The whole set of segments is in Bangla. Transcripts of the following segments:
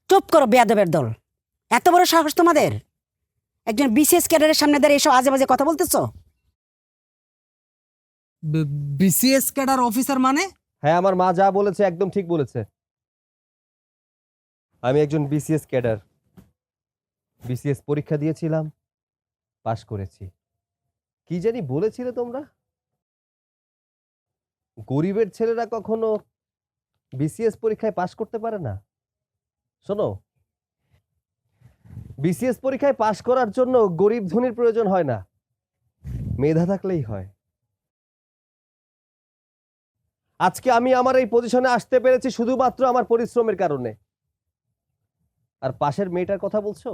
চুপ করো বেয়াদবের দল। এত বড় সাহস তোমাদের, একজন বিসিএস ক্যাডারের সামনে দাঁড়িয়ে এসব আজে বাজে কথা বলতেছো? বিসিএস ক্যাডার অফিসার মানে? হ্যাঁ, আমার মা যা বলেছে একদম ঠিক বলেছে। আমি একজন বিসিএস ক্যাডার, বিসিএস পরীক্ষা দিয়েছিলাম, পাশ করেছি। কি জানি বলেছিলে তোমরা? গরিবের ছেলেরা কখনো বিসিএস পরীক্ষায় পাশ করতে পারে না। শোনো, বিসিএস পরীক্ষায় পাশ করার জন্য গরিব ধনীর প্রয়োজন হয় না, মেধা থাকলেই হয়। আজকে আমি আমার এই পজিশনে আসতে পেরেছি শুধুমাত্র আমার পরিশ্রমের কারণে। আর পাশের মেয়েটার কথা বলছো,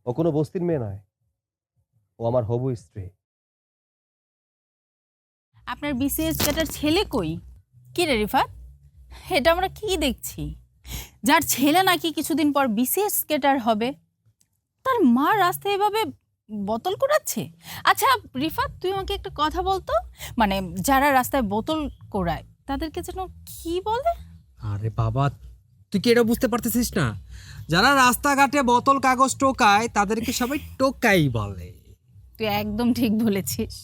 ও কোনো বস্তির মেয়ে নয়, ও আমার হবু স্ত্রী। আপনার বিসিএস ক্যাডার ছেলে কই? কি রে রিফাত, এটা আমরা কি দেখছি? যার ছেলে নাকি কিছুদিন পর বিসিএস ক্যাডার হবে, তার মা রাস্তায় এভাবে বোতল কুড়াচ্ছে। আচ্ছা রিফাত, তুই আমাকে একটা কথা বলতো, মানে যারা রাস্তায় বোতল কোড়ায় তাদেরকে যেন কি বলে? আরে বাবা, তুই কি এটা বুঝতে পারতেছিস না? যারা রাস্তাঘাটে বোতল কাগজ টোকায় তাদেরকে সবাই টোকাই বলে। তুই একদম ঠিক বলেছিস।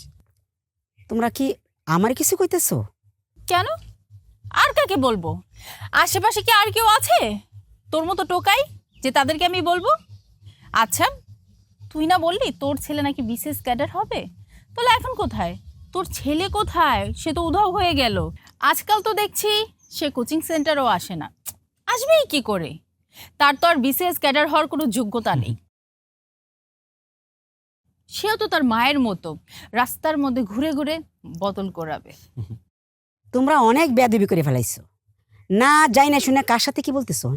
তোমরা কি আমার কিছু কইতেছো? কেন, আর কাকে বলবো? আশেপাশে কি আর কেউ আছে তোর মতো টোকাই যে তাদেরকে আমি বলবো? আচ্ছা, তুই না বললি তোর ছেলে নাকি বিসিএস ক্যাডার হবে, তাহলে এখন কোথায় তোর ছেলে? কোথায়? সে তো উধাও হয়ে গেল। আজকাল তো দেখছি সে কোচিং সেন্টারও আসে না। আসবেই কি করে? তার তো আর বিসিএস ক্যাডার হওয়ার কোনো যোগ্যতা নেই। সেও তো তার মায়ের মতো রাস্তার মধ্যে ঘুরে ঘুরে বোতল করাবে। তোমরা অনেক বেয়াদবি করে ফেলাইছো। না যাই না শুনে কার সাথে কি বলতেছো?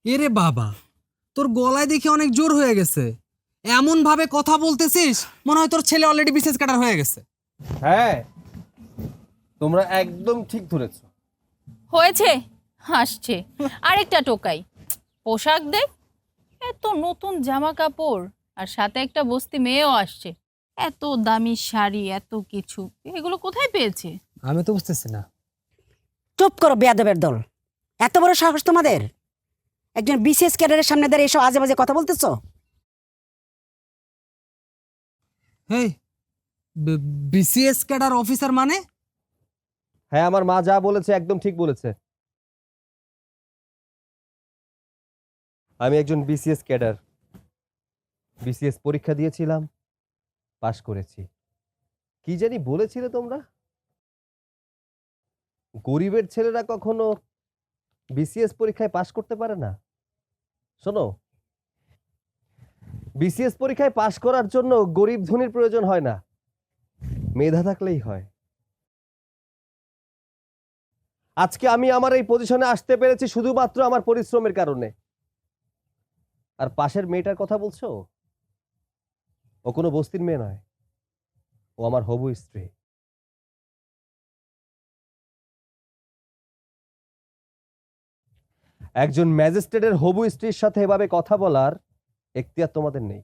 এরে বাবা, তোর গলায় দেখে অনেক জোর হয়ে গেছে। এমন ভাবে কথা বলতেছিস মনে হয় তোর ছেলে অলরেডি বিসিএস ক্যাডার হয়ে গেছে। হ্যাঁ, তোমরা একদম ঠিক ধরেছো। হয়েছে, হাসছে। আরেকটা টোকাই, পোশাক দেখ, এত নতুন জামা কাপড়, আর সাথে একটা বস্তি মেয়েও আসছে। এত দামি শাড়ি, এত কিছু, এগুলো কোথায় পেয়েছে? আমি তো বুঝতেছি না। চুপ করো বেয়াদবের দল। এত বড় সাহস তোমাদের, একজন বিসিএস ক্যাডারের সামনে দাঁড়িয়ে এসব আজে বাজে কথা বলতেছো? হেই, বিসিএস ক্যাডার অফিসার মানে? হ্যাঁ, আমার মা যা বলেছে একদম ঠিক বলেছে। আমি একজন বিসিএস ক্যাডার, বিসিএস পরীক্ষা দিয়েছিলাম, পাশ করেছি। কি জানি বলেছিলে তোমরা? গরিবের ছেলেরা কখনো বিসিএস পরীক্ষায় পাশ করতে পারে না। শোনো, বিসিএস পরীক্ষায় পাশ করার জন্য গরিব ধনীর প্রয়োজন হয় না, মেধা থাকলেই হয়। আজকে আমি আমার এই পজিশনে আসতে পেরেছি শুধুমাত্র আমার পরিশ্রমের কারণে। আর পাশের মেয়েটার কথা বলছো, ও কোনো বস্তির মেয়ে নয়, ও আমার হবু স্ত্রী। একজন ম্যাজিস্ট্রেটের হবু স্ত্রীর সাথে এভাবে কথা বলার এখতিয়ার তোমাদের নেই।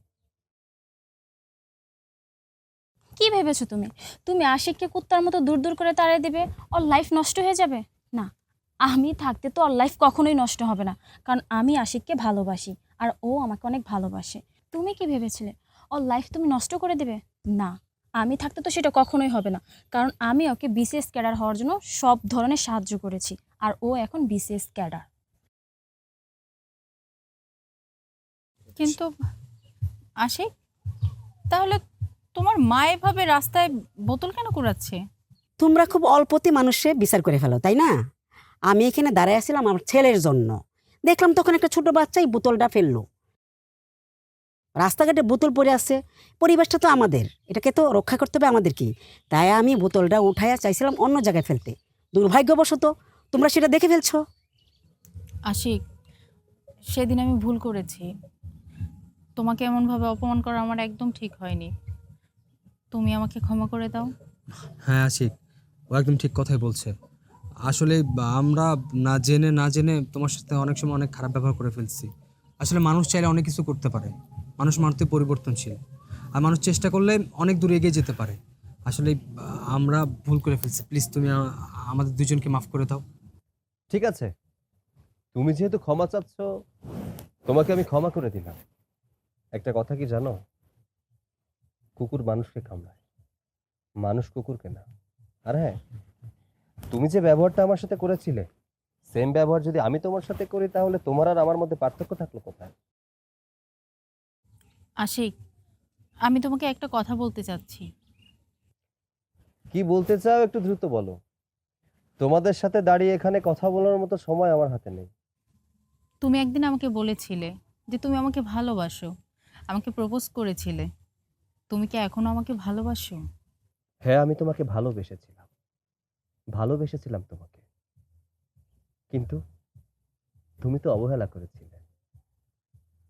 কি ভেবেছো তুমি? তুমি আশিককে কুত্তার মতো দূর দূর করে তাড়িয়ে দিবে, ওর লাইফ নষ্ট হয়ে যাবে? না, আমি থাকতে তো ওর লাইফ কখনোই নষ্ট হবে না, কারণ আমি আশিককে ভালোবাসি আর ও আমাকে অনেক ভালোবাসে। তুমি কি ভেবেছিলে ওর লাইফ তুমি নষ্ট করে দেবে? না, আমি থাকতে তো সেটা কখনোই হবে না, কারণ আমি ওকে বিসিএস ক্যাডার হওয়ার জন্য সব ধরনের সাহায্য করেছি, আর ও এখন বিসিএস ক্যাডার। কিন্তু আশিক, তাহলে তোমার মা এভাবে রাস্তায় বোতল কেন কুড়াচ্ছে? তোমরা খুব অল্পতে মানুষে বিচার করে ফেলো, তাই না? আমি এখানে দাঁড়ায় আছিলাম আমার ছেলের জন্য। দেখলাম তখন একটা ছোট বাচ্চাই বোতলটা ফেললো। রাস্তাঘাটে বোতল পড়ে আছে, পরিবেশটা তো আমাদের, এটাকে তো রক্ষা করতে হবে আমাদেরকে। তাই আমি বোতলটা উঠাইয়া চাইছিলাম অন্য জায়গায় ফেলতে। দুর্ভাগ্যবশত তোমরা সেটা দেখে ফেলছো। আশিক, সেদিন আমি ভুল করেছি। তোমাকে এমনভাবে অপমান করা আমার একদম ঠিক হয়নি। তুমি আমাকে ক্ষমা করে দাও। হ্যাঁ আশিক, ও একদম ঠিক কথাই বলছে। আসলে আমরা না জেনে তোমার সাথে অনেক সময় অনেক খারাপ ব্যবহার করে ফেলছি। আসলে মানুষ চাইলে অনেক কিছু করতে পারে, মানুষ মানতে পরিবর্তনশীল, আর মানুষ চেষ্টা করলে অনেক দূর এগিয়ে যেতে পারে। আসলে আমরা ভুল করে ফেলছি, প্লিজ তুমি আমাদের দুজনকে মাফ করে দাও। ঠিক আছে, তুমি যেহেতু ক্ষমা চাচ্ছ, তোমাকে আমি ক্ষমা করে দিলাম। একটা কথা কি জানো, কুকুর মানুষকে কামড়ায়, মানুষ কুকুরকে না। আর হ্যাঁ, তুমি যে ব্যবহারটা আমার সাথে করেছিলে, সেম ব্যবহার যদি আমি তোমার সাথে করি, তাহলে তোমার আর আমার মধ্যে পার্থক্য থাকলো কোথায়? আশিক, আমি তোমাকে একটা কথা বলতে চাচ্ছি। কি বলতে চাও একটু দ্রুত বলো। তোমাদের সাথে দাঁড়িয়ে এখানে কথা বলার মতো সময় আমার হাতে নেই। তুমি একদিন আমাকে বলেছিলে যে তুমি আমাকে ভালোবাসো, আমাকে প্রপোজ করেছিলে। তুমি কি এখনো আমাকে ভালোবাসো? হ্যাঁ, আমি তোমাকে ভালোবেসেছিলাম তোমাকে, কিন্তু তুমি তো অবহেলা করেছিলে।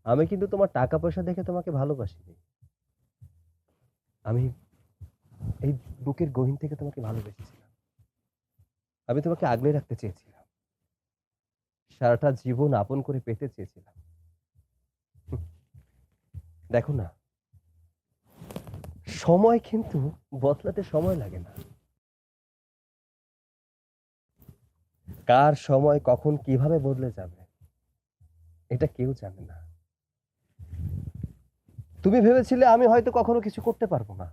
আমি কিন্তু তোমার টাকা পয়সা দেখে তোমাকে ভালোবাসিনি। আমি এই বুকের গহীন থেকে তোমাকে ভালোবেসেছিলাম। আমি তোমাকে আগলে রাখতে চেয়েছিলাম, সারাটা জীবন আপন করে পেতে চেয়েছিলাম। হুঁ, দেখো না, সময় কিন্তু বদলাতে সময় লাগে না। কার সময় কখন কিভাবে বদলে যাবে এটা কেউ জানে না। তুমি ভেবেছিলে আমি হয়তো কখনো কিছু করতে পারবো না,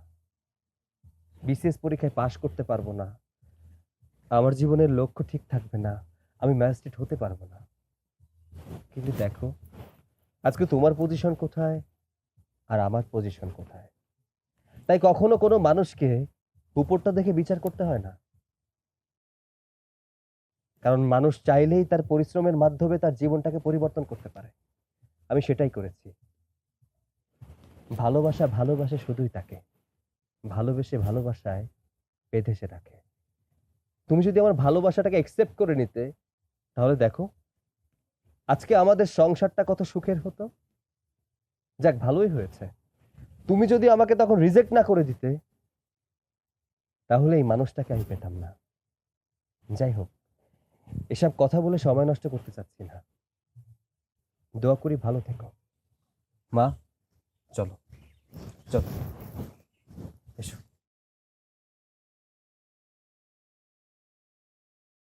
বিসিএস পরীক্ষায় পাশ করতে পারবো না, আমার জীবনের লক্ষ্য ঠিক থাকবে না, আমি ম্যাজিস্ট্রেট হতে পারবো না। কিন্তু দেখো, আজকে তোমার পজিশন কোথায় আর আমার পজিশন কোথায়। তাই কখনো কোনো মানুষকে উপরটা দেখে বিচার করতে হয় না, কারণ মানুষ চাইলেই তার পরিশ্রমের মাধ্যমে তার জীবনটাকে পরিবর্তন করতে পারে। আমি সেটাই করেছি। ভালোবাসে শুধুই তাকে ভালোবেসে ভালোবাসায় বেঁধেছে রাখে। তুমি যদি আমার ভালোবাসাটাকে একসেপ্ট করে নিতে, তাহলে দেখো আজকে আমাদের সংসারটা কত সুখের হতো। যাক, ভালোই হয়েছে। তুমি যদি আমাকে তখন রিজেক্ট না করে দিতে, তাহলে এই মানুষটাকে আমি পেতাম না। যাই হোক, এসব কথা বলে সময় নষ্ট করতে চাচ্ছি না। দোয়া করি ভালো থেকো। মা, চলো চলো।